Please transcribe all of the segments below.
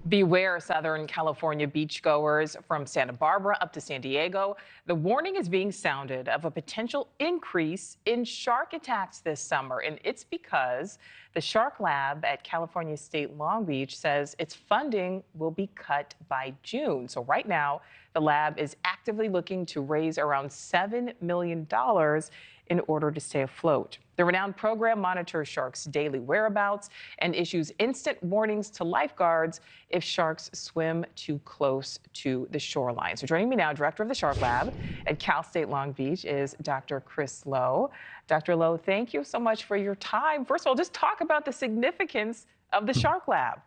Beware, Southern California beachgoers from Santa Barbara up to San Diego. The warning is being sounded of a potential increase in shark attacks this summer, and it's because the Shark Lab at California State Long Beach says its funding will be cut by June. So right now, the lab is actively looking to raise around $7 million in order to stay afloat. The renowned program monitors sharks' daily whereabouts and issues instant warnings to lifeguards if sharks swim too close to the shoreline. So joining me now, Director of the Shark Lab at Cal State Long Beach is Dr. Chris Lowe. Dr. Lowe, thank you so much for your time. First of all, just talk about the significance of the Shark Lab.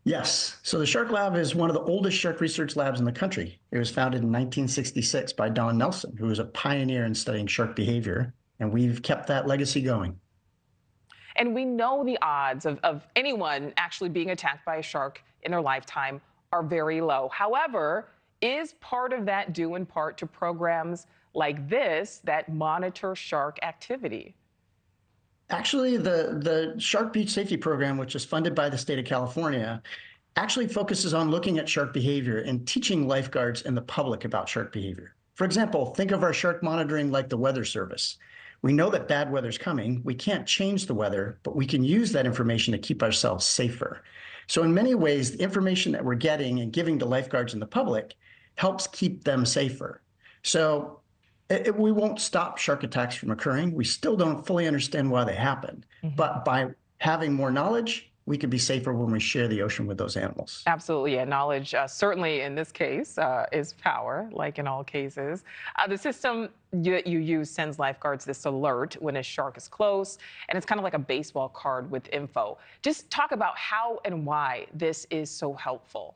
Yes. So the Shark Lab is one of the oldest shark research labs in the country. It was founded in 1966 by Don Nelson, who was a pioneer in studying shark behavior, and we've kept that legacy going. And we know the odds of anyone actually being attacked by a shark in their lifetime are very low. However, is part of that due in part to programs like this that monitor shark activity? Actually, the Shark Beach Safety Program, which is funded by the state of California, actually focuses on looking at shark behavior and teaching lifeguards and the public about shark behavior. For example, think of our shark monitoring like the Weather Service. We know that bad weather's coming. We can't change the weather, but we can use that information to keep ourselves safer. So in many ways, the information that we're getting and giving to lifeguards and the public helps keep them safer. So we won't stop shark attacks from occurring. We still don't fully understand why they happen. But by having more knowledge, we could be safer when we share the ocean with those animals. Absolutely. And knowledge, certainly in this case, is power, like in all cases. The system that you use sends lifeguards this alert when a shark is close, and it's kind of like a baseball card with info. Just talk about how and why this is so helpful.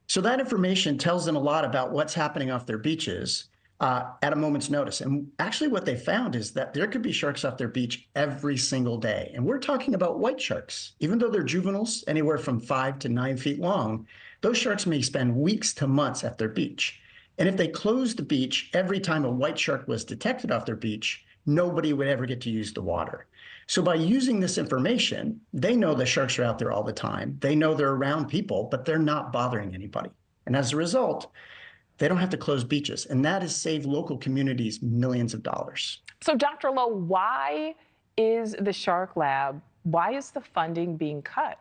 So that information tells them a lot about what's happening off their beaches at a moment's notice. And actually what they found is that there could be sharks off their beach every single day. And we're talking about white sharks. Even though they're juveniles, anywhere from 5 to 9 feet long, those sharks may spend weeks to months at their beach. And if they closed the beach every time a white shark was detected off their beach, nobody would ever get to use the water. So by using this information, they know the sharks are out there all the time. They know they're around people, but they're not bothering anybody. And as a result, they don't have to close beaches, and that has saved local communities millions of dollars. So, Dr. Lowe, why is the Shark Lab, why is the funding being cut?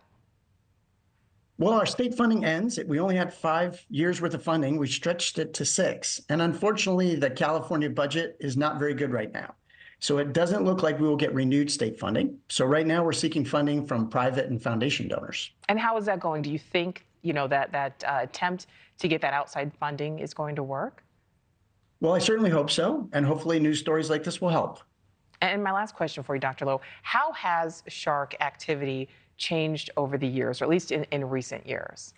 Well, our state funding ends. We only had 5 years worth of funding. We stretched it to 6. And unfortunately, the California budget is not very good right now. So it doesn't look like we will get renewed state funding. So right now we're seeking funding from private and foundation donors. And how is that going? Do you think, that attempt to get that outside funding is going to work? Well, I certainly hope so. And hopefully news stories like this will help. And my last question for you, Dr. Lowe, how has shark activity changed over the years, or at least in recent years?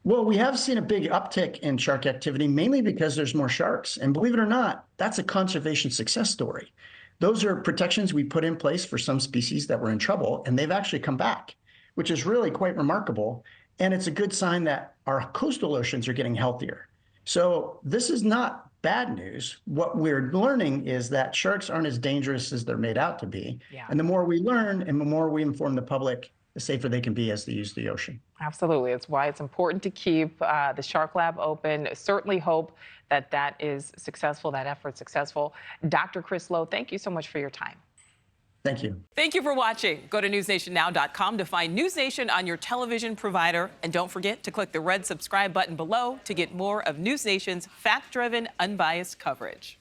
Well, we have seen a big uptick in shark activity, mainly because there's more sharks. And believe it or not, that's a conservation success story. Those are protections we put in place for some species that were in trouble, and they've actually come back, which is really quite remarkable. And it's a good sign that our coastal oceans are getting healthier. So this is not bad news. What we're learning is that sharks aren't as dangerous as they're made out to be. Yeah. And the more we learn and the more we inform the public, the safer they can be as they use the ocean. Absolutely. It's why it's important to keep the Shark Lab open. Certainly hope that that is successful, that effort's successful. Dr. Chris Lowe, thank you so much for your time. Thank you. Thank you for watching. Go to newsnationnow.com to find News Nation on your television provider. And don't forget to click the red subscribe button below to get more of News Nation's fact-driven, unbiased coverage.